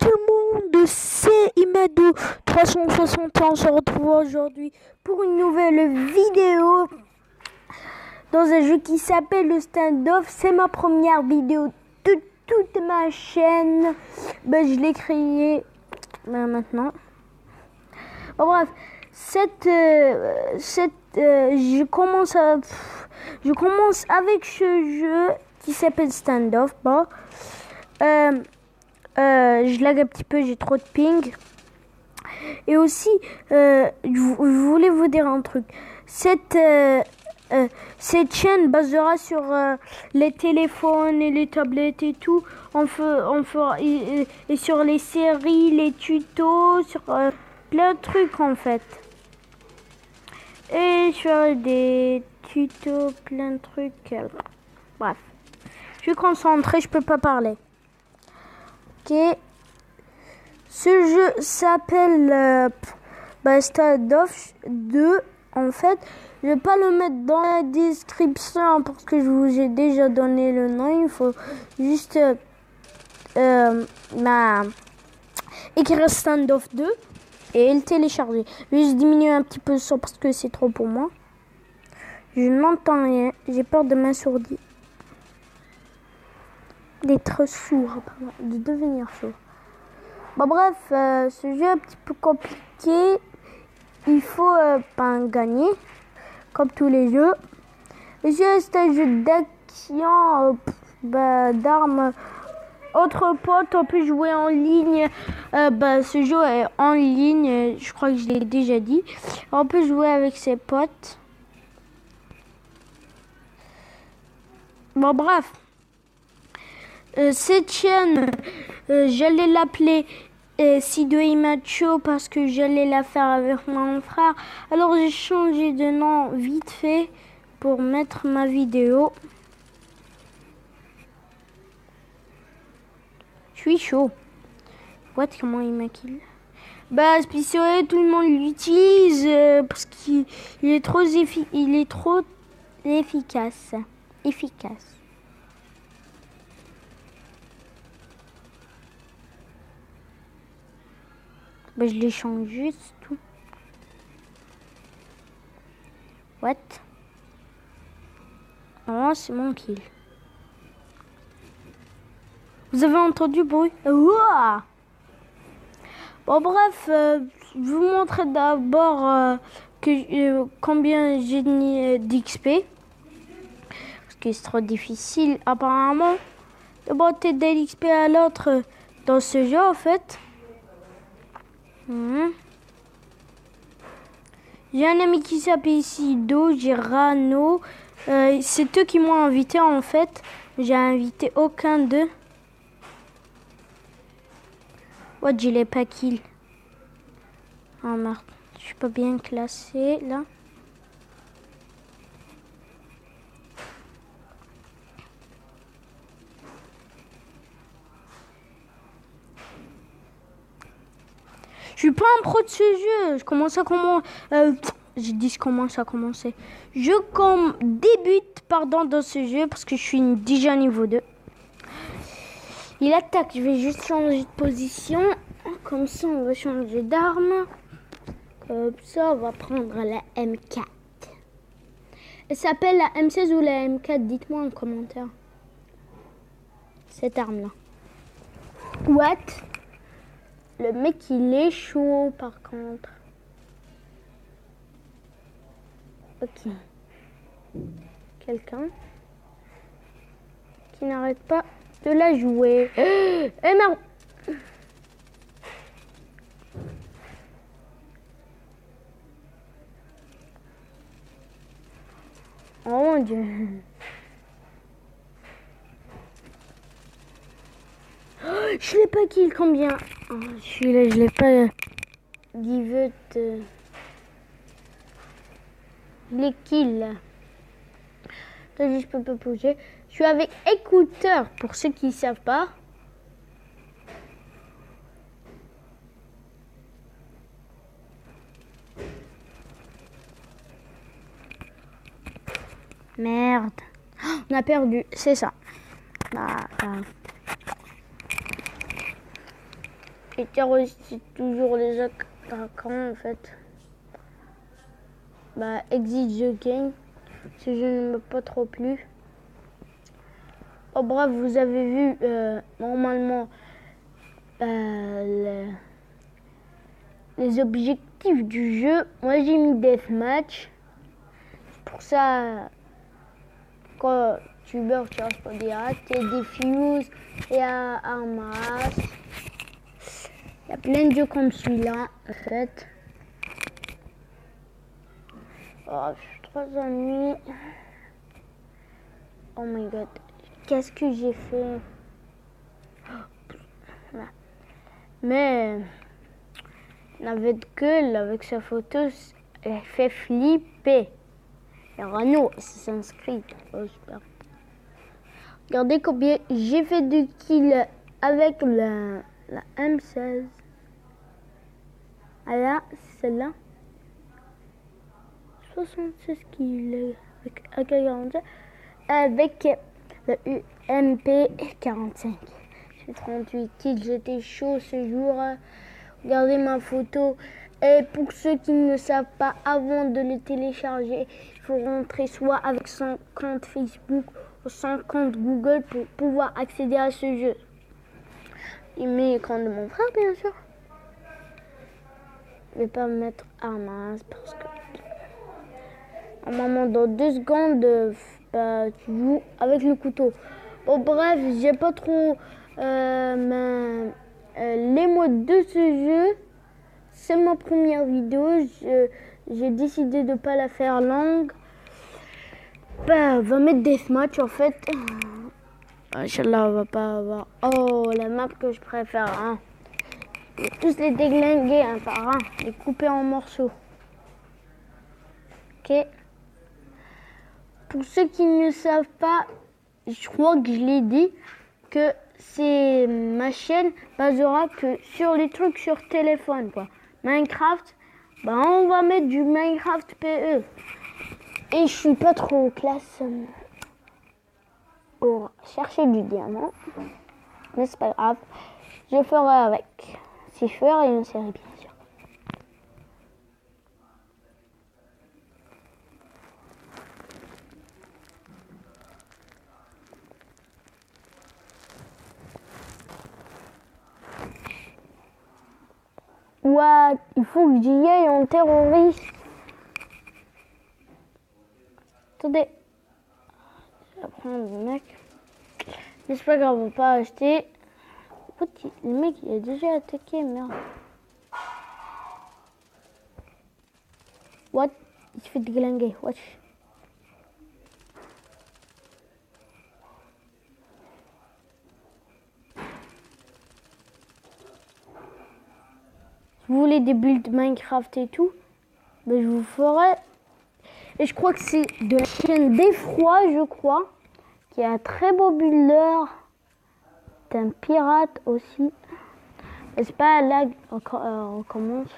Tout le monde, c'est Imadou 361. On se retrouve aujourd'hui pour une nouvelle vidéo dans un jeu qui s'appelle le Standoff. C'est ma première vidéo de toute ma chaîne. Je l'ai créé maintenant. Bon, bref, je commence avec ce jeu qui s'appelle Standoff. Je lag un petit peu, j'ai trop de ping. Et aussi, je voulais vous dire un truc. Cette chaîne basera sur les téléphones et les tablettes et tout. Et sur les séries, les tutos, sur plein de trucs en fait. Et je ferai des tutos, plein de trucs. Bref, je suis concentrée, je peux pas parler. Ok. Ce jeu s'appelle Standoff 2. En fait, je vais pas le mettre dans la description parce que je vous ai déjà donné le nom. Il faut juste écrire Standoff 2 et le télécharger. Je vais juste diminuer un petit peu le son parce que c'est trop pour moi. Je n'entends rien. J'ai peur de m'assourdir. D'être sourd, de devenir sourd. Bref, ce jeu est un petit peu compliqué. Il faut gagner, comme tous les jeux. Le jeu, c'est un jeu d'action, d'armes. Autre pote, on peut jouer en ligne. Ce jeu est en ligne, je crois que je l'ai déjà dit. On peut jouer avec ses potes. Bref. Cette chaîne, j'allais l'appeler Sido Imacho parce que j'allais la faire avec mon frère. Alors j'ai changé de nom vite fait pour mettre ma vidéo. Je suis chaud. What, comment il m'a kill? Spécial, tout le monde l'utilise parce qu'il est trop efficace. Je les change juste tout. What? Oh, c'est mon kill. Vous avez entendu le bruit? Ouah! Bref, je vais vous montrer d'abord combien j'ai d'XP. Parce que c'est trop difficile apparemment de monter de l'XP à l'autre dans ce jeu en fait. J'ai un ami qui s'appelle Sido, j'ai Rano. C'est eux qui m'ont invité en fait. J'ai invité aucun d'eux. What, je l'ai pas kill. Oh merde, je suis pas bien classé là. Je suis pas un pro de ce jeu. Je commence à commencer. J'ai dit je commence à commencer. Je débute dans ce jeu parce que je suis déjà niveau 2. Il attaque. Je vais juste changer de position. Comme ça, on va changer d'arme. Comme ça, on va prendre la M4. Elle s'appelle la M16 ou la M4? Dites-moi en commentaire. Cette arme-là. What? Le mec, il est chaud, par contre. Ok. Quelqu'un qui n'arrête pas de la jouer. Eh merde! Oh mon Dieu. Je l'ai pas kill combien? Celui-là, je l'ai pas. Give it. Les kills. Je peux pas bouger. Je suis avec écouteurs pour ceux qui ne savent pas. Merde. On a perdu, c'est ça. Bah. Et terroriste, toujours les attaquants en fait. Bah, exit the game. Ce jeu ne m'a pas trop plu. Oh bref, vous avez vu normalement les objectifs du jeu. Moi j'ai mis deathmatch. Pour ça, quand tu meurs, tu restes pas direct. Il y a des fuses, il y a Armas. Il y a plein de jeux comme celui-là en fait. Oh, je suis trop ennuyée. Oh my god. Qu'est-ce que j'ai fait? Mais Navette Gueule avec sa photo, elle fait flipper. Et Rano, Assassin's Creed. Oh, super. Regardez combien j'ai fait de kills avec la M16. Ah là, celle-là. 76 kills avec AK-47. Avec le UMP-45. J'ai 38 kills, j'étais chaud ce jour. Regardez ma photo. Et pour ceux qui ne savent pas, avant de le télécharger, il faut rentrer soit avec son compte Facebook ou son compte Google pour pouvoir accéder à ce jeu. Il met l'écran de mon frère, bien sûr. Je ne vais pas me mettre Armas parce que normalement dans 2 secondes, tu joues avec le couteau. Bon bref, j'ai pas trop les modes de ce jeu. C'est ma première vidéo. J'ai décidé de pas la faire longue. On va mettre deathmatch en fait. Inch'Allah, on va pas avoir. Oh, la map que je préfère. Hein. Je vais tous les déglinguer un par un, les couper en morceaux. Ok. Pour ceux qui ne savent pas, je crois que je l'ai dit, que c'est ma chaîne basera que sur les trucs sur téléphone, quoi. Minecraft, bah on va mettre du Minecraft PE. Et je suis pas trop classe pour chercher du diamant, mais c'est pas grave, je ferai avec. Si je ferai une série, bien sûr. Ouais, il faut que j'y aille en terroriste. Attendez. Je vais prendre le mec. Mais c'est pas grave, on va pas acheter. Le mec, il a déjà attaqué, merde. What? Il se fait déglinguer, watch. Si vous voulez des builds Minecraft et tout, ben je vous ferai. Et je crois que c'est de la chaîne D'Effroi, je crois, qui est un très beau builder. C'est un pirate aussi. Et c'est pas là, on commence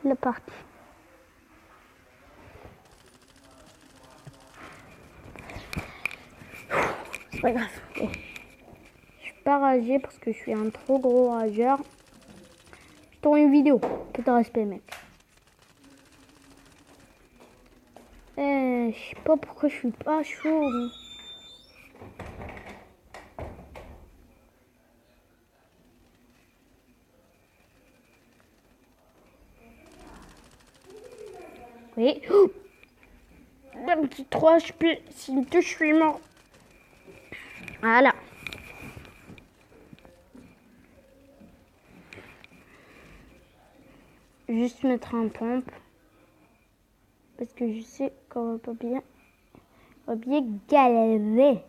la partie. C'est pas grave. Je suis pas ragé parce que je suis un trop gros rageur. Je tourne une vidéo. Peu de respect, mec. Je sais pas pourquoi je suis pas chaud. Oui. Oh, 3 HP. Si 2, je suis mort. Voilà. Juste mettre un pompe. Parce que je sais qu'on va bien galérer.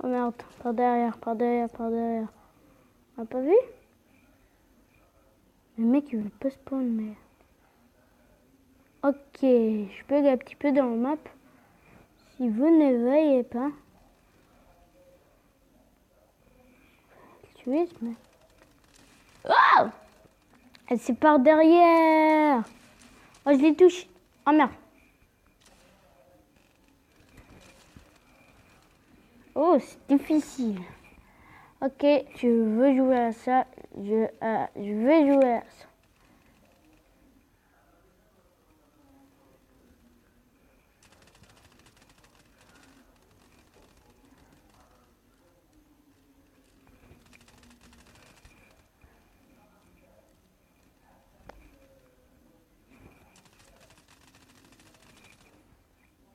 Oh merde, par derrière, par derrière, par derrière. On n'a pas vu? Le mec, il veut pas spawn, mais... Ok, je bug un petit peu dans la map. Si vous ne voyez pas... Tuer ce mec. Oh! C'est par derrière. Oh, je les touche. Oh merde. Oh, c'est difficile. Ok, tu veux jouer à ça. Je vais jouer à ça.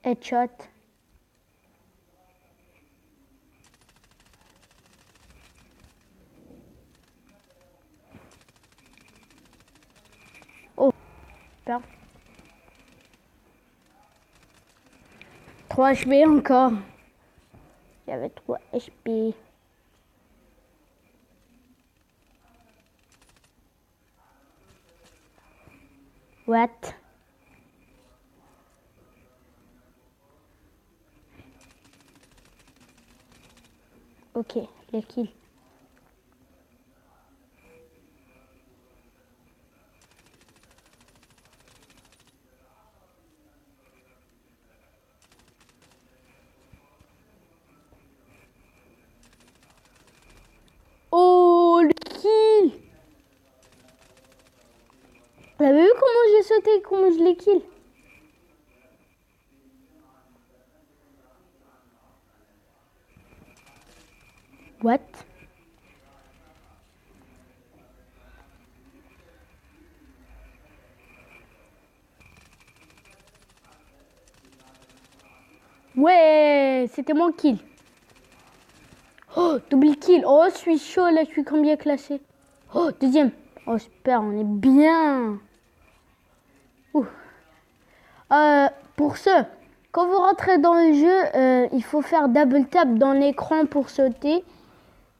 Headshot. Oh, super. 3 HP encore. J'avais 3 HP. What? Ok, les kills. Oh, le kill! Vous avez vu comment j'ai sauté, comment je l'ai kill? What? Ouais, c'était mon kill. Oh, double kill. Oh, je suis chaud là, je suis combien classé? Oh, deuxième. Oh, super, on est bien. Ouh. Pour ce, quand vous rentrez dans le jeu, il faut faire double tap dans l'écran pour sauter.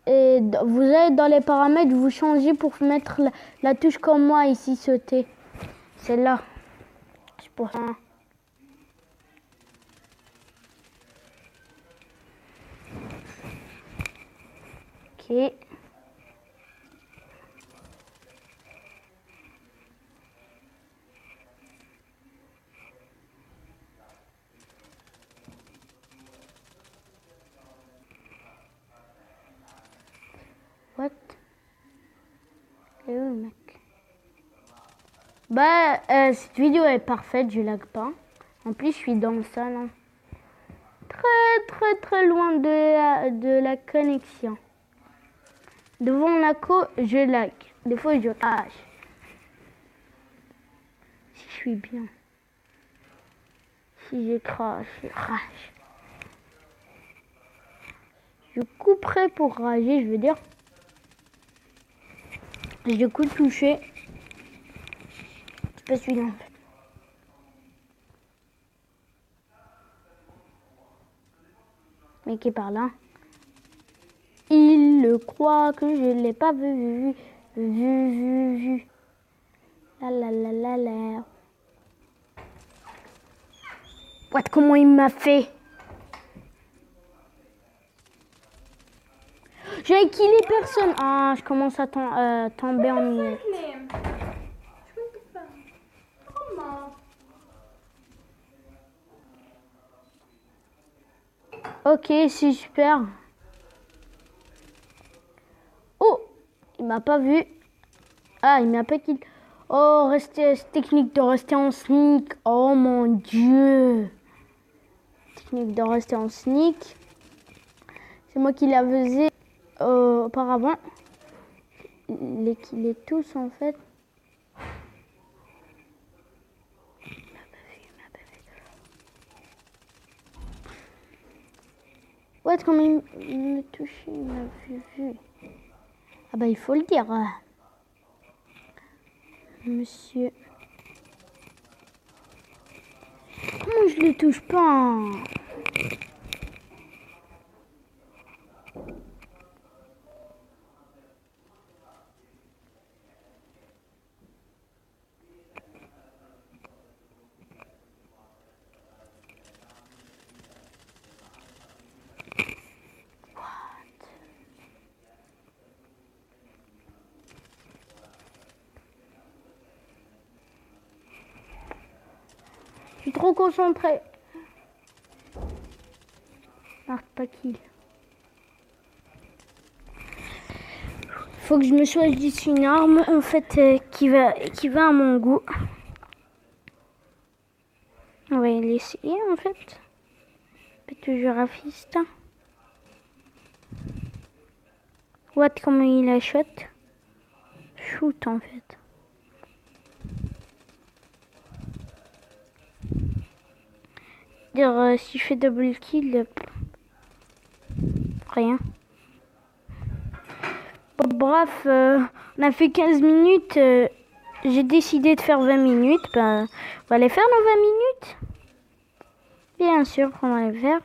Et vous allez dans les paramètres, vous changez pour mettre la touche comme moi ici, sauter. C'est là. C'est pour ça. Ok. What? Et où le mec? Bah, cette vidéo est parfaite, je lag pas. En plus, je suis dans le salon. Très loin de la connexion. Devant la co, je lag. Des fois, je crache. Si je suis bien. Si je crache, je rage. Je couperai pour rager, je veux dire. Je coupe toucher. C'est pas celui-là en fait. Mais qui est par là. Il le croit que je ne l'ai pas vu. Vu. La. What, comment il m'a fait? J'ai killé personne. Ah, je commence à tomber en miettes. Ok, c'est super. Oh, il m'a pas vu. Ah, il m'a pas kill. Oh, technique de rester en sneak. Oh mon dieu. Technique de rester en sneak. C'est moi qui la faisais auparavant. Les killés tous en fait. Ouais, comment il me touchait, il m'a vu. Ah bah il faut le dire. Monsieur. Comment je le touche pas? trop concentré. Ah, pas kill. Faut que je me choisisse une arme en fait qui va à mon goût. On va l'essayer en fait. Pas toujours rafiste. What, comment il achète? Shoot en fait. Dire si je fais double kill, rien. Bon, bref, on a fait 15 minutes. J'ai décidé de faire 20 minutes. Ben, on va les faire nos 20 minutes. Bien sûr qu'on va les faire.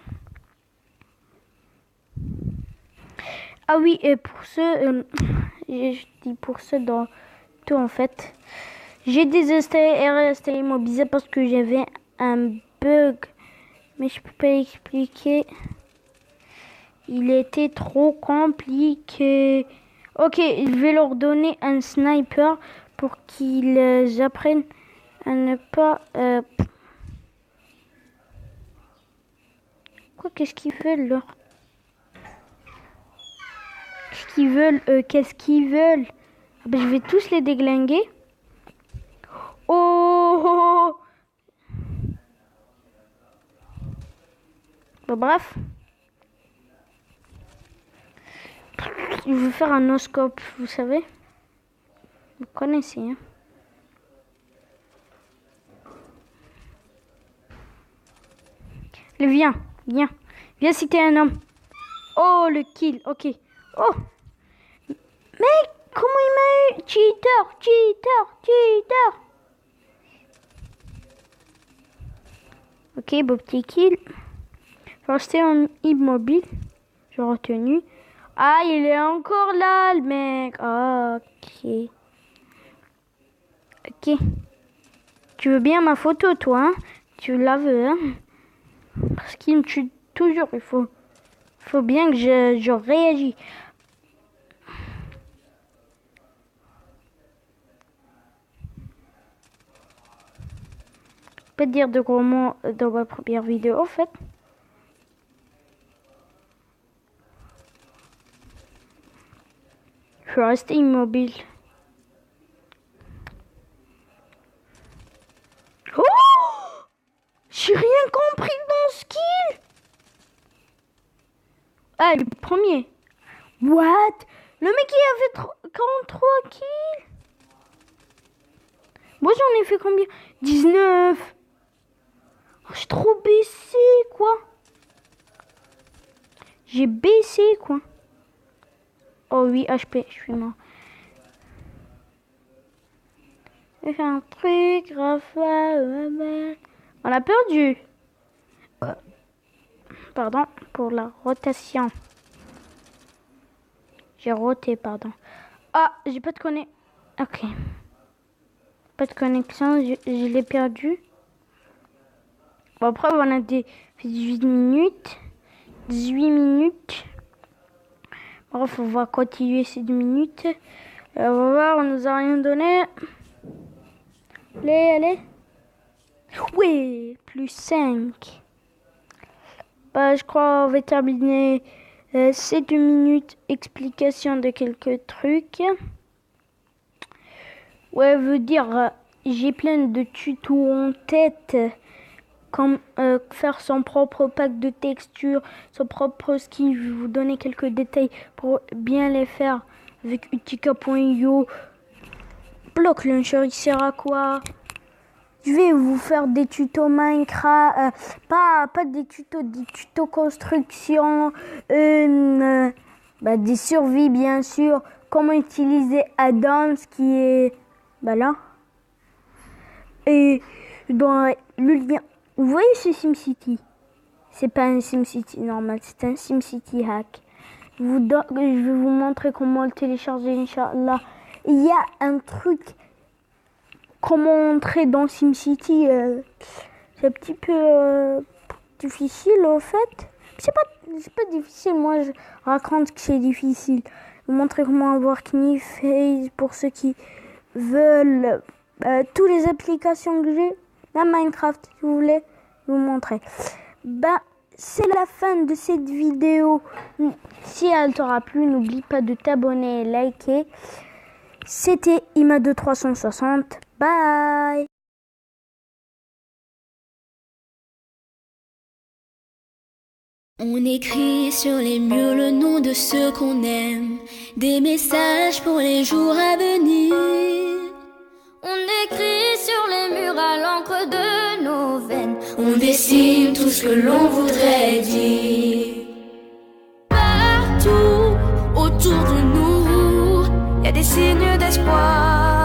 Ah oui, et pour ceux, je dis pour ceux dans tout en fait. J'ai désinstallé et réinstallé Mobisa parce que j'avais un bug. Mais je peux pas expliquer. Il était trop compliqué. Ok, je vais leur donner un sniper pour qu'ils apprennent à ne pas... Quoi, qu'est-ce qu'ils veulent là? Qu'est-ce qu'ils veulent? Ah ben, je vais tous les déglinguer. Oh! Bon, bref. Je veux faire un no-scope, vous savez. Vous connaissez, hein. Viens. Viens si t'es un homme. Oh, le kill, ok. Oh! Mais comment il m'a eu? Cheater! Ok, beau petit kill. Je vais rester en immobile. J'ai retenu. Ah, il est encore là, le mec. Ok. Ok. Tu veux bien ma photo, toi, hein? Tu la veux, hein? Parce qu'il me tue toujours. Il faut bien que je réagisse. Pas dire de gros mots dans ma première vidéo, en fait. Je vais rester immobile. Oh! J'ai rien compris dans ce kill. Ah, le premier. What? Le mec, il avait 43 kills. Moi, j'en ai fait combien? 19. Oh, j'ai trop baissé, quoi. J'ai baissé, quoi. Oh oui, HP, je suis mort. J'ai fait un truc, Raphaël. On a perdu. Pardon pour la rotation. J'ai roté, pardon. Ah, j'ai pas de connexion. Ok. Pas de connexion, je l'ai perdu. Bon, après, on a fait 18 minutes. 18 minutes. Bref, on va continuer ces 2 minutes. On va voir, on nous a rien donné. Allez. Oui, plus 5. Bah, je crois qu'on va terminer ces 2 minutes. Explication de quelques trucs. Ouais, veut dire, j'ai plein de tutos en tête. Comme faire son propre pack de texture, son propre skin. Je vais vous donner quelques détails pour bien les faire avec utika.io. Block Launcher, il sert à quoi? Je vais vous faire des tutos Minecraft, pas des tutos construction, des survies bien sûr. Comment utiliser add-ons qui est là. Et dans le lien. Vous voyez ce SimCity? C'est pas un SimCity normal, c'est un SimCity hack. Je vais vous montrer comment le télécharger, Inch'Allah. Il y a un truc, comment entrer dans SimCity, c'est un petit peu difficile en fait. C'est pas difficile, moi je raconte que c'est difficile. Je vais vous montrer comment avoir Knife pour ceux qui veulent toutes les applications que j'ai. Même Minecraft, si vous voulez. vous montrer. C'est la fin de cette vidéo. Si elle t'aura plu, n'oublie pas de t'abonner et liker. C'était Ima2360. Bye. On écrit sur les murs le nom de ceux qu'on aime, des messages pour les jours à venir. On écrit sur les murs à l'encre de nos veines, on dessine tout ce que l'on voudrait dire. Partout autour de nous, y a des signes d'espoir.